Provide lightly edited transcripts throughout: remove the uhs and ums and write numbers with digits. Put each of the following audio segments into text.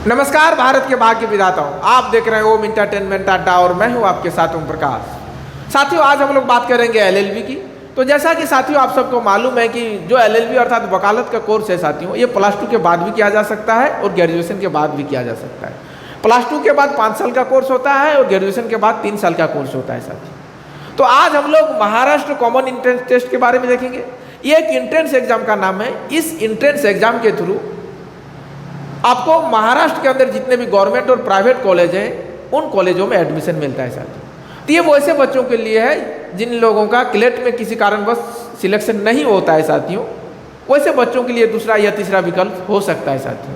नमस्कार भारत के भाग्य विधाताओं, आप देख रहे हैं ओम इंटरटेनमेंट अड्डा और मैं हूं आपके साथ ओम प्रकाश। साथियों, आज हम लोग बात करेंगे एलएलबी की। तो जैसा कि साथियों आप सबको मालूम है कि जो एलएलबी अर्थात वकालत का कोर्स है साथियों, ये +2 के बाद भी किया जा सकता है और ग्रेजुएशन के बाद भी किया जा सकता है। +2 के बाद 5 साल का कोर्स होता है और ग्रेजुएशन के बाद 3 साल का कोर्स होता है साथियों। तो आज हम लोग महाराष्ट्र कॉमन एंट्रेंस टेस्ट के बारे में देखेंगे। ये एक एंट्रेंस एग्जाम का नाम है। इस एंट्रेंस एग्जाम के थ्रू आपको महाराष्ट्र के अंदर जितने भी गवर्नमेंट और प्राइवेट कॉलेज हैं उन कॉलेजों में एडमिशन मिलता है साथियों। तो ये वो ऐसे बच्चों के लिए है जिन लोगों का क्लेट में किसी कारणवश सिलेक्शन नहीं होता है साथियों, वैसे बच्चों के लिए दूसरा या तीसरा विकल्प हो सकता है साथियों।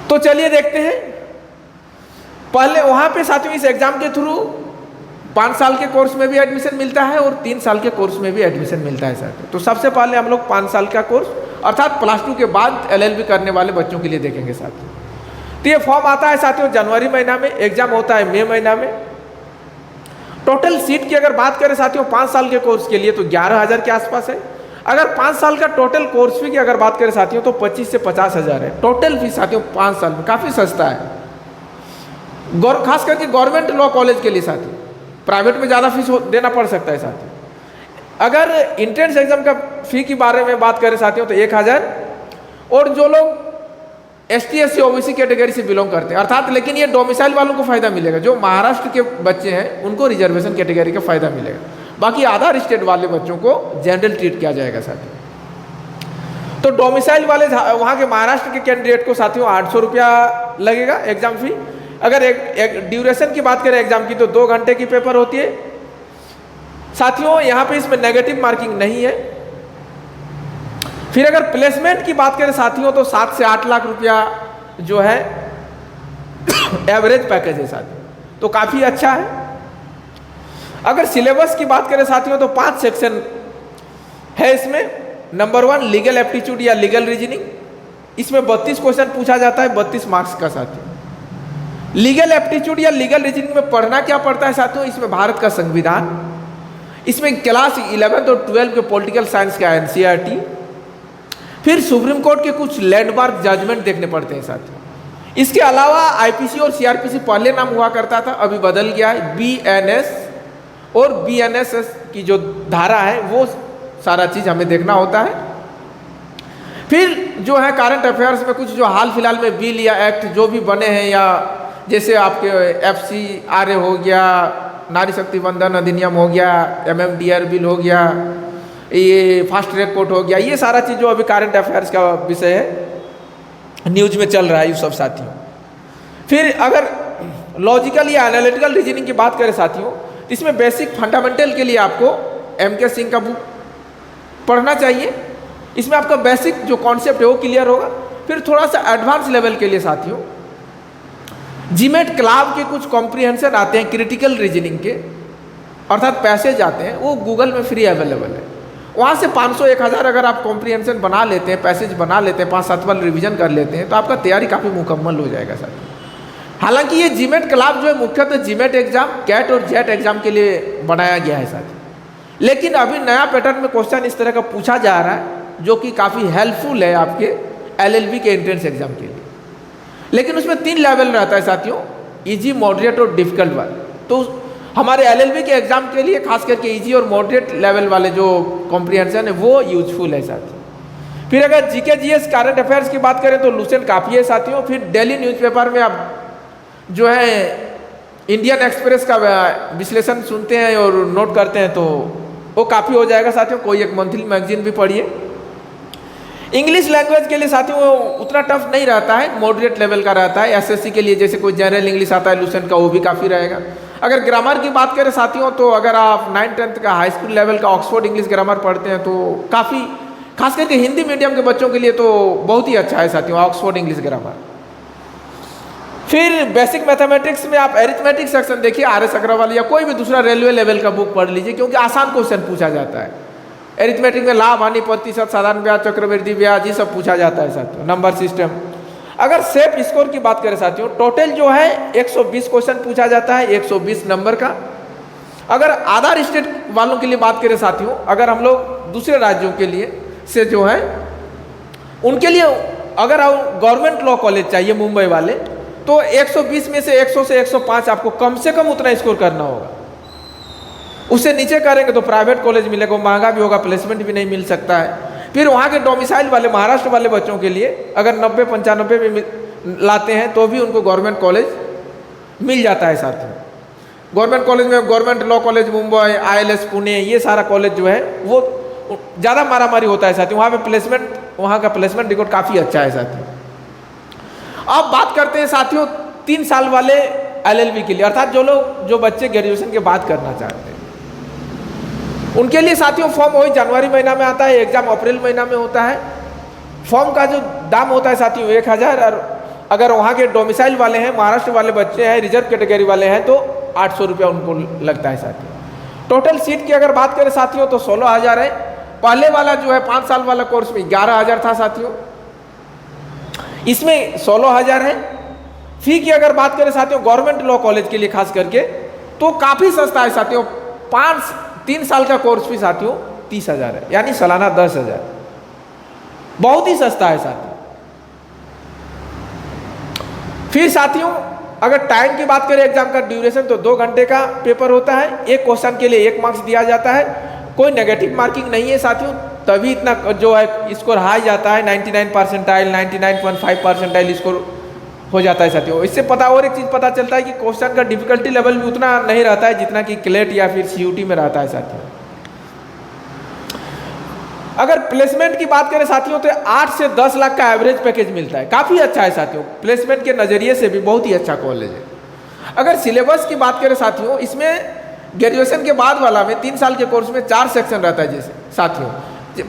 तो चलिए देखते हैं। पहले वहाँ पे साथियों इस एग्जाम के थ्रू 5 साल के कोर्स में भी एडमिशन मिलता है और 3 साल के कोर्स में भी एडमिशन मिलता है साथियों। तो सबसे पहले हम लोग 5 साल का कोर्स अर्थात +2 के बाद एलएलबी करने वाले बच्चों के लिए देखेंगे साथियों। तो ये फॉर्म आता है साथियों जनवरी महीना में, एग्जाम होता है मई महीना में। टोटल सीट की अगर बात करें साथियों 5 साल के कोर्स के लिए तो 11,000 के आसपास है। अगर 5 साल का टोटल कोर्स फी की अगर बात करें साथियों तो 25 से 50,000 है टोटल फीस साथियों 5 साल में। काफ़ी सस्ता है, खास करके गवर्नमेंट लॉ कॉलेज के लिए साथियों। प्राइवेट में ज़्यादा फीस देना पड़ सकता है साथियों। अगर एंट्रेंस एग्जाम का फी के बारे में बात करें साथियों तो 1,000। और जो लोग ST SC OBC कैटेगरी से बिलोंग करते हैं अर्थात, लेकिन ये डोमिसाइल वालों को फायदा मिलेगा। जो महाराष्ट्र के बच्चे हैं उनको रिजर्वेशन कैटेगरी का फायदा मिलेगा। बाकी अदर स्टेट वाले बच्चों को जनरल ट्रीट किया जाएगा साथियों। तो डोमिसाइल वाले वहाँ के महाराष्ट्र के कैंडिडेट को साथियों 800 रुपया लगेगा एग्जाम फी। अगर एक ड्यूरेशन की बात करें एग्जाम की तो 2 घंटे की पेपर होती है साथियों। यहाँ पे इसमें नेगेटिव मार्किंग नहीं है। फिर अगर प्लेसमेंट की बात करें साथियों तो 7 से 8 लाख रुपया जो है एवरेज पैकेज है साथियों, तो काफ़ी अच्छा है। अगर सिलेबस की बात करें साथियों तो 5 सेक्शन है इसमें। नंबर 1 लीगल एप्टीट्यूड या लीगल रीजनिंग, इसमें 32 क्वेश्चन पूछा जाता है 32 मार्क्स का साथियों। लीगल एप्टीट्यूड या लीगल रीजनिंग में पढ़ना क्या पड़ता है साथियों, इसमें भारत का संविधान, इसमें क्लास 11 और 12 के पॉलिटिकल साइंस का NCERT, फिर सुप्रीम कोर्ट के कुछ लैंडमार्क जजमेंट देखने पड़ते हैं साथियों। इसके अलावा IPC और CRPC पहले नाम हुआ करता था, अभी बदल गया है। BNS और BNSS की जो धारा है वो सारा चीज़ हमें देखना होता है। फिर जो है करंट अफेयर्स में कुछ जो हाल फिलहाल में बिल या एक्ट जो भी बने हैं, या जैसे आपके FCRA हो गया, नारी शक्ति वंदन अधिनियम हो गया, MMDR बिल हो गया, ये फास्ट ट्रैक कोर्ट हो गया, ये सारा चीज़ जो अभी करंट अफेयर्स का विषय है, न्यूज में चल रहा है ये सब साथियों। फिर अगर लॉजिकल या एनालिटिकल रीजनिंग की बात करें साथियों तो इसमें बेसिक फंडामेंटल के लिए आपको MK सिंह का बुक पढ़ना चाहिए। इसमें आपका बेसिक जो कॉन्सेप्ट है वो क्लियर होगा। फिर थोड़ा सा एडवांस लेवल के लिए साथियों GMAT क्लाब के कुछ कॉम्प्रिहेंशन आते हैं क्रिटिकल रीजनिंग के, अर्थात पैसेज आते हैं, वो गूगल में फ्री अवेलेबल है। वहाँ से 500-1000 अगर आप कॉम्प्रिहेंशन बना लेते हैं, पैसेज बना लेते हैं, 5-7 बार रिवीजन कर लेते हैं तो आपका तैयारी काफ़ी मुकम्मल हो जाएगा साथियों। हालांकि ये GMAT क्लाब जो है मुख्यतः GMAT एग्जाम, CAT और JET एग्जाम के लिए बनाया गया है साथियों। लेकिन अभी नया पैटर्न में क्वेश्चन इस तरह का पूछा जा रहा है जो कि काफ़ी हेल्पफुल है आपके LLB के एंट्रेंस एग्जाम के लिए। लेकिन उसमें 3 लेवल रहता है साथियों, ईजी, मॉडरेट और डिफिकल्ट वाला। तो हमारे LLB के एग्जाम के लिए खास करके ईजी और मॉडरेट लेवल वाले जो कॉम्प्रिहेंशन है वो यूजफुल है साथियों। फिर अगर GK GS करंट अफेयर्स की बात करें तो लूसेंट काफ़ी है साथियों। फिर डेली न्यूज़पेपर में आप जो है इंडियन एक्सप्रेस का विश्लेषण सुनते हैं और नोट करते हैं तो वो काफ़ी हो जाएगा साथियों। कोई एक मंथली मैगजीन भी पढ़िए। इंग्लिश लैंग्वेज के लिए साथियों वो उतना टफ नहीं रहता है, मॉडरेट लेवल का रहता है। SSC के लिए जैसे कोई जनरल इंग्लिश आता है लूसेंट का, वो भी काफ़ी रहेगा। अगर ग्रामर की बात करें साथियों तो अगर आप 9th-10th का हाई स्कूल लेवल का ऑक्सफोर्ड इंग्लिश ग्रामर पढ़ते हैं तो काफ़ी, खास करके हिंदी मीडियम के बच्चों के लिए तो बहुत ही अच्छा है साथियों ऑक्सफोर्ड इंग्लिश ग्रामर। फिर बेसिक मैथमेटिक्स में आप एरिथमेटिक सेक्शन देखिए, RS अग्रवाल या कोई भी दूसरा रेलवे लेवल का बुक पढ़ लीजिए क्योंकि आसान क्वेश्चन पूछा जाता है। एरिथमेटिक में लाभ, हानि, प्रतिशत, साधारण ब्याज, चक्रवृद्धि ब्याज, ये सब पूछा जाता है साथियों। Number system. अगर सेफ स्कोर की बात करें साथियों टोटल जो है 120 क्वेश्चन पूछा जाता है 120 नंबर का। अगर अदर स्टेट वालों के लिए बात करें साथियों, अगर हम लोग दूसरे राज्यों के लिए से जो है उनके लिए अगर आप गवर्नमेंट लॉ कॉलेज चाहिए मुंबई वाले, तो 120 में से 100 से 105 आपको कम से कम उतना स्कोर करना होगा। उससे नीचे करेंगे तो प्राइवेट कॉलेज मिलेगा, महंगा भी होगा, प्लेसमेंट भी नहीं मिल सकता है। फिर वहाँ के डोमिसाइल वाले महाराष्ट्र वाले बच्चों के लिए अगर 90-95 भी लाते हैं तो भी उनको गवर्नमेंट कॉलेज मिल जाता है साथ में। गवर्नमेंट कॉलेज में government law college Mumbai, ILS Pune, ये सारा कॉलेज जो है वो ज़्यादा मारामारी होता है साथी। वहाँ पे प्लेसमेंट, वहाँ का प्लेसमेंट रिकॉर्ड काफ़ी अच्छा है साथी। अब बात करते हैं साथियों 3 साल वाले LLB के लिए, अर्थात जो बच्चे ग्रेजुएशन के बाद करना चाहते हैं उनके लिए साथियों फॉर्म वही जनवरी महीना में आता है, एग्जाम अप्रैल महीना में होता है। फॉर्म का जो दाम होता है साथियों 1000, और अगर वहाँ के डोमिसाइल वाले हैं, महाराष्ट्र वाले बच्चे हैं, रिजर्व कैटेगरी वाले हैं तो 800 रुपया उनको लगता है साथियों। टोटल सीट की अगर बात करें साथियों तो 16,000 है। पहले वाला जो है 5 साल वाला कोर्स में 11,000 था साथियों, इसमें 16,000 है। फी की अगर बात करें साथियों गवर्नमेंट लॉ कॉलेज के लिए खास करके तो काफ़ी सस्ता है साथियों। 3 साल का कोर्स फी साथियों 30,000 है, यानी सालाना 10,000, बहुत ही सस्ता है साथियों। फिर साथियों अगर टाइम की बात करें एग्जाम का ड्यूरेशन तो 2 घंटे का पेपर होता है। एक क्वेश्चन के लिए 1 मार्क्स दिया जाता है, कोई नेगेटिव मार्किंग नहीं है साथियों, तभी इतना जो है स्कोर हाई जाता है। 99 परसेंटाइल, 99.5 परसेंटाइल स्कोर हो जाता है साथियों। इससे पता और एक चीज़ पता चलता है कि क्वेश्चन का डिफिकल्टी लेवल भी उतना नहीं रहता है जितना कि क्लेट या फिर CUT में रहता है साथियों। अगर प्लेसमेंट की बात करें साथियों तो 8 से 10 लाख का एवरेज पैकेज मिलता है, काफ़ी अच्छा है साथियों। प्लेसमेंट के नज़रिए से भी बहुत ही अच्छा कॉलेज है। अगर सिलेबस की बात करें साथियों, इसमें ग्रेजुएशन के बाद वाला में 3 साल के कोर्स में 4 सेक्शन रहता है जैसे साथियों।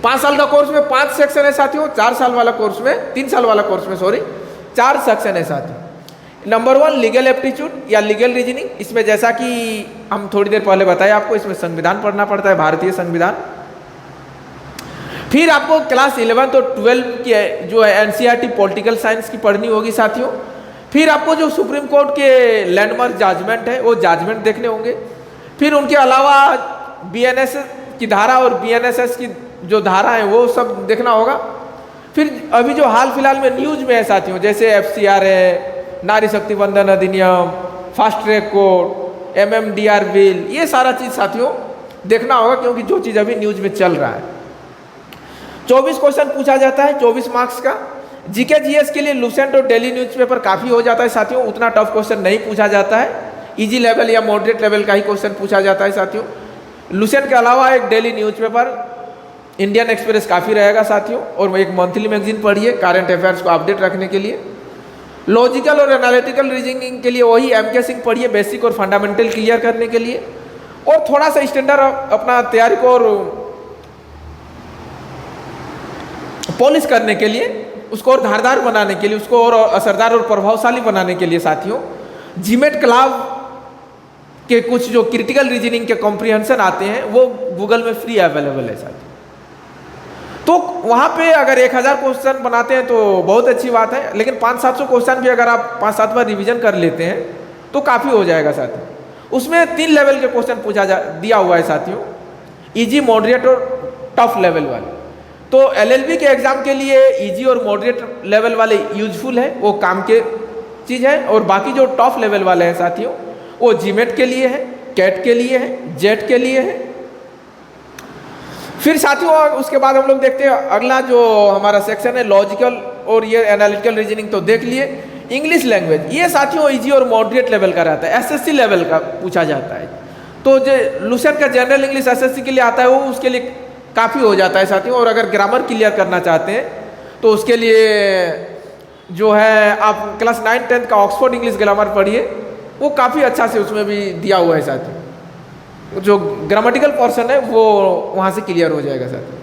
5 साल का कोर्स में 5 सेक्शन है साथियों, 4 साल वाला कोर्स में 3 साल वाला कोर्स में 4 सेक्शन है साथियों। नंबर 1 लीगल एप्टीट्यूड या लीगल रीजनिंग। इसमें जैसा कि हम थोड़ी देर पहले बताए आपको, इसमें संविधान पढ़ना पड़ता है, भारतीय संविधान। फिर आपको क्लास 11 और 12 की जो है NCERT पॉलिटिकल साइंस की पढ़नी होगी साथियों। फिर आपको जो सुप्रीम कोर्ट के लैंडमार्क जजमेंट है वो जजमेंट देखने होंगे। फिर उनके अलावा BNS की धारा और BNSS की जो धारा है वो सब देखना होगा। फिर अभी जो हाल फिलहाल में न्यूज में है साथियों, जैसे FCR है, नारी शक्ति वंदन अधिनियम, fast track court, MMDR bill, ये सारा चीज़ साथियों देखना होगा, क्योंकि जो चीज़ अभी न्यूज में चल रहा है। 24 क्वेश्चन पूछा जाता है, 24 मार्क्स का। GK GS के लिए लुसेंट और डेली न्यूज़पेपर काफ़ी हो जाता है साथियों, उतना टफ क्वेश्चन नहीं पूछा जाता है। इजी लेवल या मॉडरेट लेवल का ही क्वेश्चन पूछा जाता है साथियों। लुसेंट के अलावा एक डेली न्यूज़पेपर इंडियन एक्सप्रेस काफ़ी रहेगा साथियों, और एक मंथली मैगजीन पढ़िए करंट अफेयर्स को अपडेट रखने के लिए। लॉजिकल और एनालिटिकल रीजनिंग के लिए वही MK सिंह पढ़िए, बेसिक और फंडामेंटल क्लियर करने के लिए, और थोड़ा सा स्टैंडर्ड अपना तैयारी को और पॉलिश करने के लिए, उसको और धारदार बनाने के लिए, उसको और असरदार और प्रभावशाली बनाने के लिए साथियों GMAT क्लाब के कुछ जो क्रिटिकल रीजनिंग के कॉम्प्रिहेंशन आते हैं वो गूगल में फ्री अवेलेबल है साथियों। तो वहाँ पे अगर 1000 क्वेश्चन बनाते हैं तो बहुत अच्छी बात है, लेकिन 500-700 क्वेश्चन भी अगर आप 5-7 बार रिवीजन कर लेते हैं तो काफ़ी हो जाएगा साथियों। उसमें 3 लेवल के क्वेश्चन दिया हुआ है साथियों, इजी, मॉडरेट और टफ लेवल वाले। तो LLB के एग्जाम के लिए इजी और मॉडरेट लेवल वाले यूजफुल है, वो काम के चीज़ है, और बाकी जो टफ लेवल वाले हैं साथियों वो GMAT के लिए है, CAT के लिए है, JET के लिए है। फिर साथियों उसके बाद हम लोग देखते हैं अगला जो हमारा सेक्शन है लॉजिकल और ये एनालिटिकल रीजनिंग तो देख लिए। इंग्लिश लैंग्वेज, ये साथियों इजी और मॉडरेट लेवल का रहता है, SSC लेवल का पूछा जाता है। तो जो लुसेंट का जनरल इंग्लिश SSC के लिए आता है वो उसके लिए काफ़ी हो जाता है साथियों। और अगर ग्रामर क्लियर करना चाहते हैं तो उसके लिए जो है आप क्लास 9-10 का ऑक्सफोर्ड इंग्लिश ग्रामर पढ़िए, वो काफ़ी अच्छा से उसमें भी दिया हुआ है साथियों। जो ग्रामेटिकल पोर्शन है वो वहाँ से क्लियर हो जाएगा साथियों।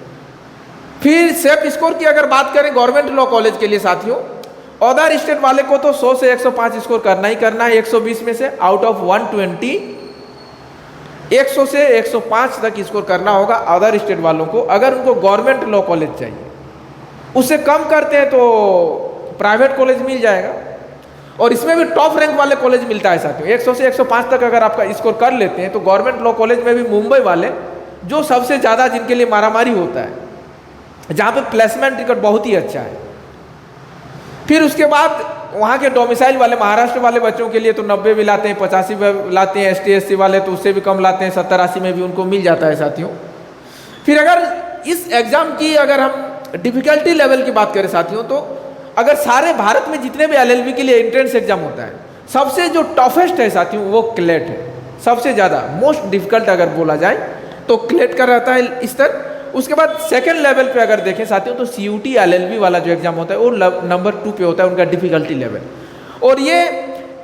फिर सेफ स्कोर की अगर बात करें गवर्नमेंट लॉ कॉलेज के लिए साथियों, अदर स्टेट वाले को तो 100 से 105 स्कोर करना ही करना है। 120 में से आउट ऑफ 120 100 से 105 तक स्कोर करना होगा अदर स्टेट वालों को, अगर उनको गवर्नमेंट लॉ कॉलेज चाहिए। उससे कम करते हैं तो प्राइवेट कॉलेज मिल जाएगा, और इसमें भी टॉप रैंक वाले कॉलेज मिलता है साथियों। 100 से 105 तक अगर आपका स्कोर कर लेते हैं तो गवर्नमेंट लॉ कॉलेज में भी मुंबई वाले जो सबसे ज़्यादा जिनके लिए मारामारी होता है, जहाँ पे प्लेसमेंट टिकट बहुत ही अच्छा है, फिर उसके बाद वहाँ के डोमिसाइल वाले महाराष्ट्र वाले बच्चों के लिए तो 90 भी लाते हैं, 85 भी लाते हैं, ST SC वाले तो उससे भी कम लाते हैं, 70-80 में भी उनको मिल जाता है साथियों। फिर अगर इस एग्ज़ाम की अगर हम डिफ़िकल्टी लेवल की बात करें साथियों, तो अगर सारे भारत में जितने भी LLB के लिए एंट्रेंस एग्जाम होता है, सबसे जो टफेस्ट है साथियों वो क्लेट है। सबसे ज़्यादा मोस्ट डिफ़िकल्ट अगर बोला जाए तो क्लेट का रहता है स्तर। उसके बाद सेकंड लेवल पे अगर देखें साथियों तो CUT LLB वाला जो एग्जाम होता है वो नंबर 2 पे होता है उनका डिफ़िकल्टी लेवल। और ये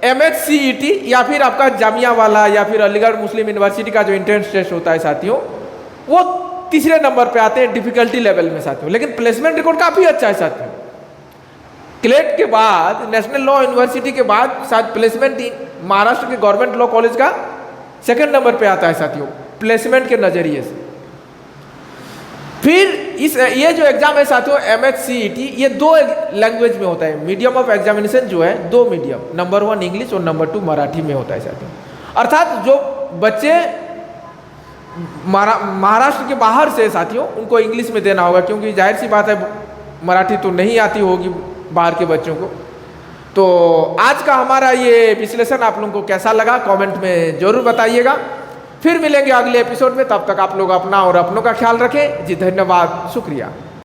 MHCET या फिर आपका जामिया वाला या फिर अलीगढ़ मुस्लिम यूनिवर्सिटी का जो एंट्रेंस टेस्ट होता है साथियों, वो तीसरे नंबर पे आते हैं डिफ़िकल्टी लेवल में साथियों। लेकिन प्लेसमेंट रिकॉर्ड काफ़ी अच्छा है साथियों। क्लेट के बाद नेशनल लॉ यूनिवर्सिटी के बाद शायद प्लेसमेंट महाराष्ट्र के गवर्नमेंट लॉ कॉलेज का सेकंड नंबर पे आता है साथियों प्लेसमेंट के नज़रिए से। फिर ये जो एग्जाम है साथियों MHCET, ये 2 लैंग्वेज में होता है। मीडियम ऑफ एग्जामिनेशन जो है 2 मीडियम, नंबर 1 इंग्लिश और नंबर 2 मराठी में होता है साथियों। अर्थात जो बच्चे महाराष्ट्र के बाहर से साथियों उनको इंग्लिश में देना होगा, क्योंकि जाहिर सी बात है मराठी तो नहीं आती होगी बाहर के बच्चों को। तो आज का हमारा ये विश्लेषण आप लोगों को कैसा लगा कमेंट में जरूर बताइएगा। फिर मिलेंगे अगले एपिसोड में, तब तक आप लोग अपना और अपनों का ख्याल रखें जी। धन्यवाद, शुक्रिया।